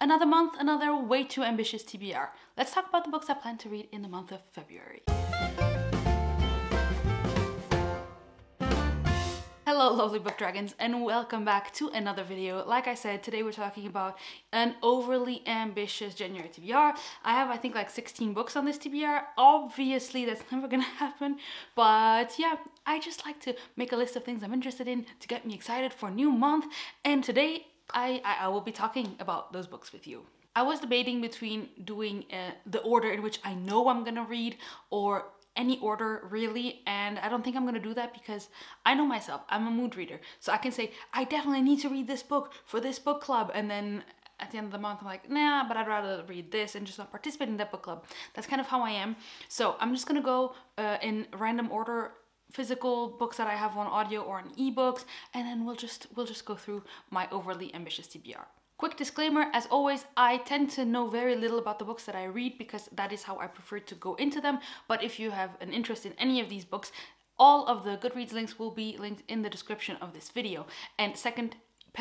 Another month, another way too ambitious TBR. Let's talk about the books I plan to read in the month of February. Hello lovely book dragons, and welcome back to another video. Like I said, today we're talking about an overly ambitious January TBR. I have, I think, like 16 books on this TBR. Obviously that's never gonna happen, but yeah, I just like to make a list of things I'm interested in to get me excited for a new month, and today I will be talking about those books with you. I was debating between doing the order in which I know I'm gonna read, or any order really, and I don't think I'm gonna do that because I know myself, I'm a mood reader. So I can say, I definitely need to read this book for this book club, and then at the end of the month I'm like, nah, but I'd rather read this and just not participate in that book club. That's kind of how I am. So I'm just gonna go in random order, physical books that I have on audio or on ebooks, and then we'll just go through my overly ambitious TBR. Quick disclaimer, as always, I tend to know very little about the books that I read because that is how I prefer to go into them. But if you have an interest in any of these books, all of the Goodreads links will be linked in the description of this video. And second,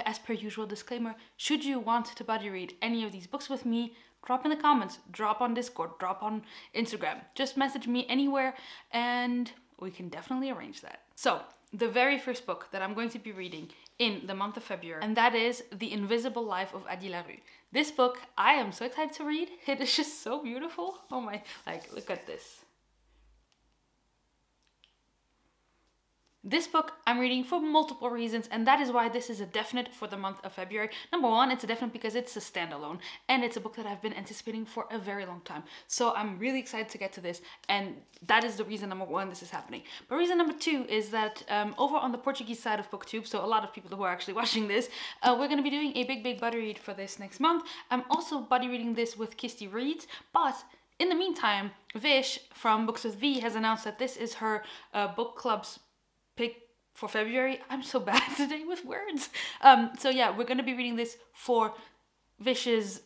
as per usual disclaimer, should you want to buddy read any of these books with me, drop in the comments, drop on Discord, drop on Instagram, just message me anywhere and we can definitely arrange that. So, the very first book that I'm going to be reading in the month of February, and that is The Invisible Life of Adilaru. This book, I am so excited to read. It is just so beautiful. Oh my, like, look at this. This book I'm reading for multiple reasons, and that is why this is a definite for the month of February. Number one, it's a definite because it's a standalone, and it's a book that I've been anticipating for a very long time. So I'm really excited to get to this, and that is the reason number one this is happening. But reason number two is that over on the Portuguese side of BookTube, so a lot of people who are actually watching this, we're going to be doing a big buddy read for this next month. I'm also buddy reading this with Kirsty Reads, but in the meantime, Vish from Books with V has announced that this is her book club's pick for February. I'm so bad today with words. So yeah, we're gonna be reading this for Vish's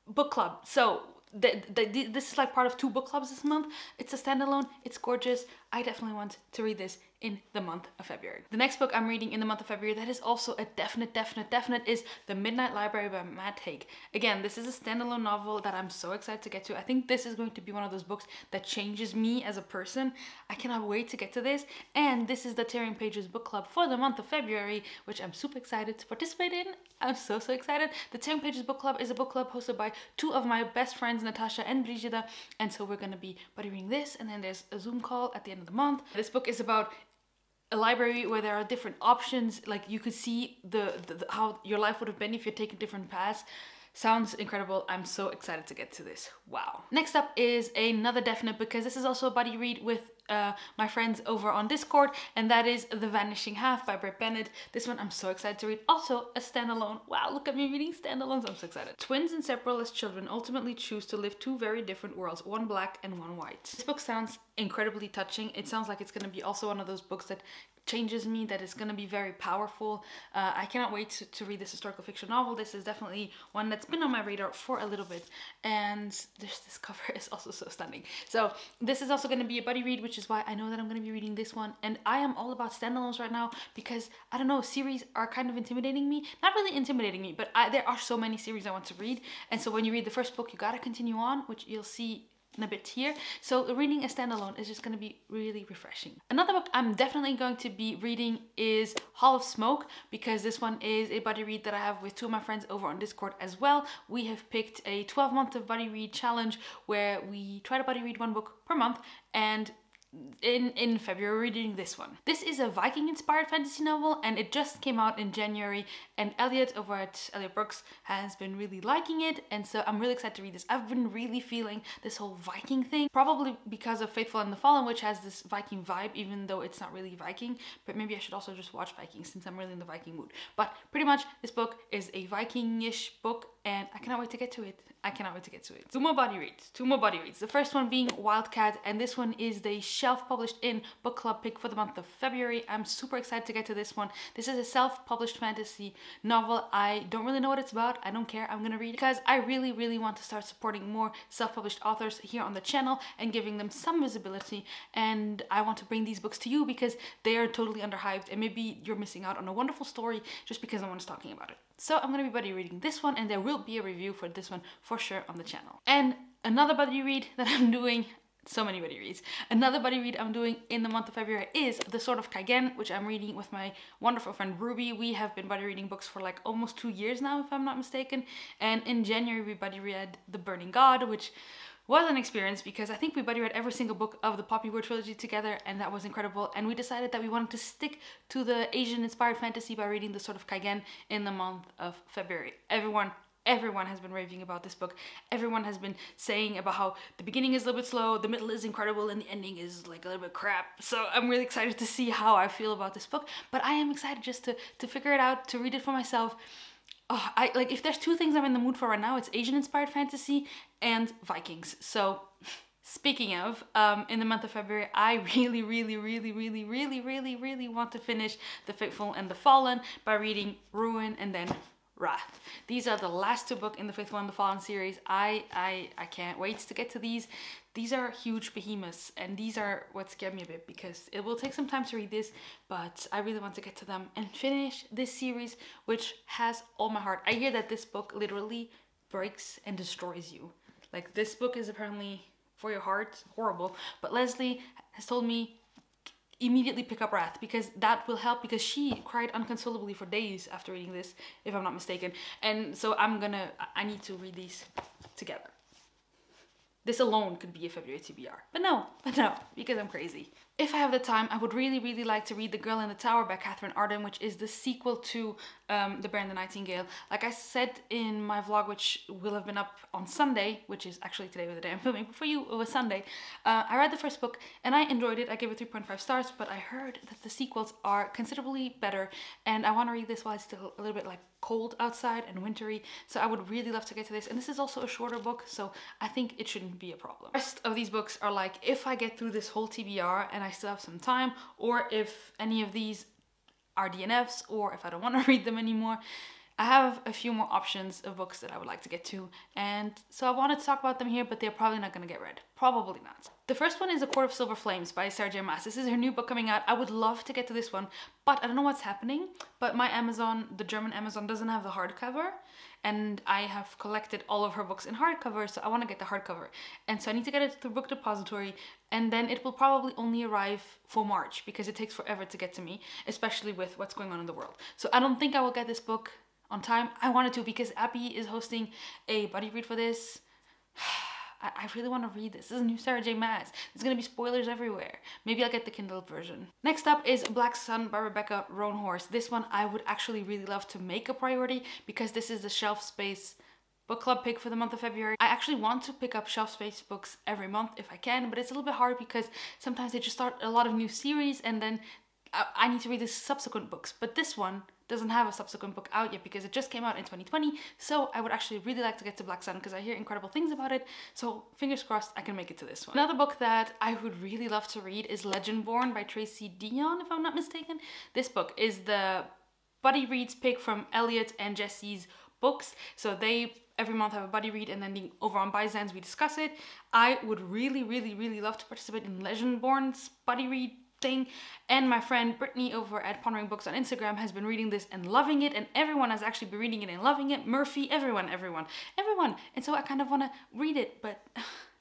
book club. So this is like part of two book clubs this month. It's a standalone, it's gorgeous. I definitely want to read this in the month of February. The next book I'm reading in the month of February that is also a definite is The Midnight Library by Matt Haig. Again, this is a standalone novel that I'm so excited to get to. I think this is going to be one of those books that changes me as a person. I cannot wait to get to this. And this is the Tearing Pages book club for the month of February, which I'm super excited to participate in. I'm so excited. The Tearing Pages book club is a book club hosted by two of my best friends, Natasha and Brigida. And so we're going to be buddy reading this, and then there's a Zoom call at the end of the month. This book is about a library where there are different options, like you could see the how your life would have been if you'd taken different paths. Sounds incredible. I'm so excited to get to this. Wow. Next up is another definite because this is also a buddy read with my friends over on Discord, and that is The Vanishing Half by Britt Bennett. This one I'm so excited to read. Also a standalone. Wow, look at me reading standalones. I'm so excited. Twins inseparable as children ultimately choose to live two very different worlds, one black and one white. This book sounds incredibly touching. It sounds like it's going to be also one of those books that changes me, that is going to be very powerful. I cannot wait to read this historical fiction novel. This is definitely one that's been on my radar for a little bit, and this cover is also so stunning. So this is also going to be a buddy read, which is why I know that I'm going to be reading this one. And I am all about standalones right now because, I don't know, series are kind of intimidating me. Not really intimidating me, but there are so many series I want to read, and so when you read the first book you gotta continue on, which you'll see in a bit here. So reading a standalone is just going to be really refreshing. Another book I'm definitely going to be reading is Hall of Smoke, because this one is a buddy read that I have with two of my friends over on Discord as well. We have picked a 12-month of buddy read challenge where we try to buddy read one book per month, and in February we're reading this one. This is a Viking inspired fantasy novel, and it just came out in January, and Elliot over at Elliot Brooks has been really liking it, and so I'm really excited to read this. I've been really feeling this whole Viking thing, probably because of Faithful and the Fallen, which has this Viking vibe even though it's not really Viking, but maybe I should also just watch Vikings since I'm really in the Viking mood. But pretty much this book is a Viking-ish book, and I cannot wait to get to it. I cannot wait to get to it. Two more buddy reads. The first one being Wildcat, and this one is the self-published in book club pick for the month of February. I'm super excited to get to this one. This is a self-published fantasy novel. I don't really know what it's about. I don't care. I'm gonna read it because I really want to start supporting more self-published authors here on the channel and giving them some visibility. And I want to bring these books to you because they are totally underhyped, and maybe you're missing out on a wonderful story just because no one's talking about it. So I'm gonna be buddy reading this one, and there will be a review for this one for sure on the channel. And another buddy read that I'm doing, so many buddy reads. Another buddy read I'm doing in the month of February is The Sword of Kaigen, which I'm reading with my wonderful friend Ruby. We have been buddy reading books for like almost 2 years now, if I'm not mistaken. And in January we buddy read The Burning God, which was an experience because I think we buddy read every single book of the Poppy War trilogy together, and that was incredible. And we decided that we wanted to stick to the Asian inspired fantasy by reading The Sword of Kaigen in the month of February. Everyone has been raving about this book. Everyone has been saying about how the beginning is a little bit slow, the middle is incredible, and the ending is like a little bit crap. So I'm really excited to see how I feel about this book. But I am excited just to figure it out, to read it for myself. Oh, if there's 2 things I'm in the mood for right now, it's Asian inspired fantasy and Vikings. So speaking of, in the month of February, I really want to finish The Faithful and the Fallen by reading Ruin and then Wrath. These are the last 2 books in the Faithful and the Fallen series. I can't wait to get to these. These are huge behemoths, and these are what scared me a bit because it will take some time to read this, but I really want to get to them and finish this series, which has all my heart. I hear that this book literally breaks and destroys you. Like, this book is apparently for your heart horrible, but Leslie has told me immediately pick up Wrath because that will help, because she cried unconsolably for days after reading this, if I'm not mistaken. And so I need to read these together. This alone could be a February TBR. But no, because I'm crazy. If I have the time, I would really like to read The Girl in the Tower by Catherine Arden, which is the sequel to The Bear and the Nightingale. Like I said in my vlog, which will have been up on Sunday, which is actually today was the day I'm filming, but for you it was Sunday. I read the first book and I enjoyed it. I gave it 3.5 stars, but I heard that the sequels are considerably better, and I want to read this while it's still a little bit like cold outside and wintry, so I would really love to get to this. And this is also a shorter book, so I think it shouldn't be a problem. The rest of these books are like, if I get through this whole TBR and I still have some time, or if any of these are DNFs, or if I don't want to read them anymore, I have a few more options of books that I would like to get to, and so I wanted to talk about them here, but they're probably not going to get read. Probably not. The first one is A Court of Silver Flames by Sarah J. Maas. This is her new book coming out. I would love to get to this one, but I don't know what's happening. But my Amazon, the German Amazon, doesn't have the hardcover, and I have collected all of her books in hardcover, so I want to get the hardcover. And so I need to get it through Book Depository, and then it will probably only arrive for March, because it takes forever to get to me, especially with what's going on in the world. So I don't think I will get this book on time. I wanted to, because Abby is hosting a buddy read for this. I really want to read this. This is a new Sarah J. Maas. There's going to be spoilers everywhere. Maybe I'll get the Kindle version. Next up is Black Sun by Rebecca Roanhorse. This one I would actually really love to make a priority, because this is the Shelf Space book club pick for the month of February. I actually want to pick up Shelf Space books every month if I can, but it's a little bit hard because sometimes they just start a lot of new series, and then I need to read the subsequent books. But this one doesn't have a subsequent book out yet because it just came out in 2020, so I would actually really like to get to Black Sun because I hear incredible things about it, so fingers crossed I can make it to this one. Another book that I would really love to read is Legendborn by Tracy Dion, if I'm not mistaken. This book is the buddy reads pick from Elliot and Jesse's books, so they every month have a buddy read, and then over on Byzance we discuss it. I would really love to participate in Legendborn's buddy read thing, and my friend Brittany over at Pondering Books on Instagram has been reading this and loving it, and everyone has actually been reading it and loving it. Murphy, everyone, and so I kind of want to read it, but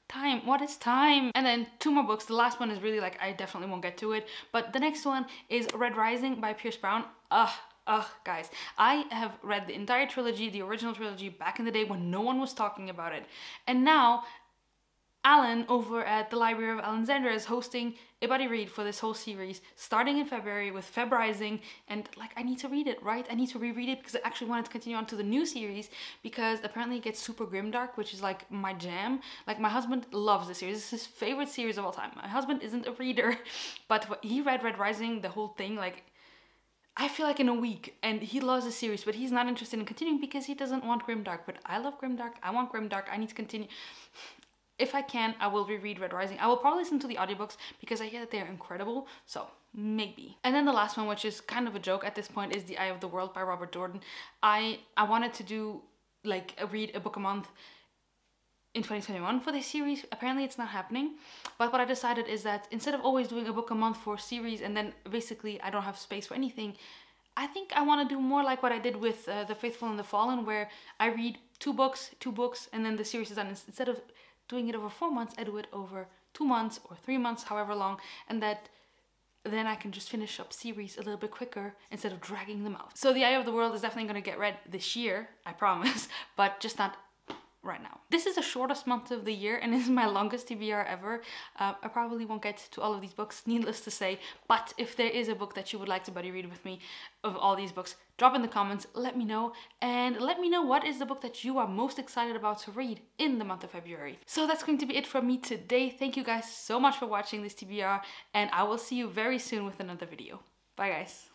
time, what is time? And then 2 more books. The last one is really like, I definitely won't get to it, but the next one is Red Rising by Pierce Brown. Guys, I have read the entire trilogy, the original trilogy, back in the day when no one was talking about it, and now Alan over at the Library of Alexandria is hosting a buddy read for this whole series starting in February with Feb Rising, and like, I need to read it, right? I need to reread it because I actually wanted to continue on to the new series, because apparently it gets super grimdark, which is like my jam. Like, my husband loves this series. This is his favorite series of all time. My husband isn't a reader, but he read Red Rising, the whole thing, like, I feel like in a week, and he loves the series, but he's not interested in continuing because he doesn't want grimdark. But I love grimdark. I want grimdark. I need to continue. If I can, I will reread Red Rising. I will probably listen to the audiobooks because I hear that they're incredible, so maybe. And then the last one, which is kind of a joke at this point, is The Eye of the World by Robert Jordan. I wanted to do, like, read a book a month in 2021 for this series. Apparently it's not happening, but what I decided is that instead of always doing a book a month for a series and then basically I don't have space for anything, I think I want to do more like what I did with The Faithful and the Fallen, where I read two books, and then the series is done. Instead of doing it over 4 months, I do it over 2 months or 3 months, however long, and that then I can just finish up series a little bit quicker instead of dragging them out. So The Eye of the World is definitely going to get read this year, I promise, but just not right now. This is the shortest month of the year and is my longest TBR ever. I probably won't get to all of these books, needless to say, but if there is a book that you would like to buddy read with me of all these books, drop in the comments, let me know, and let me know what is the book that you are most excited about to read in the month of February. So that's going to be it from me today. Thank you guys so much for watching this TBR, and I will see you very soon with another video. Bye guys.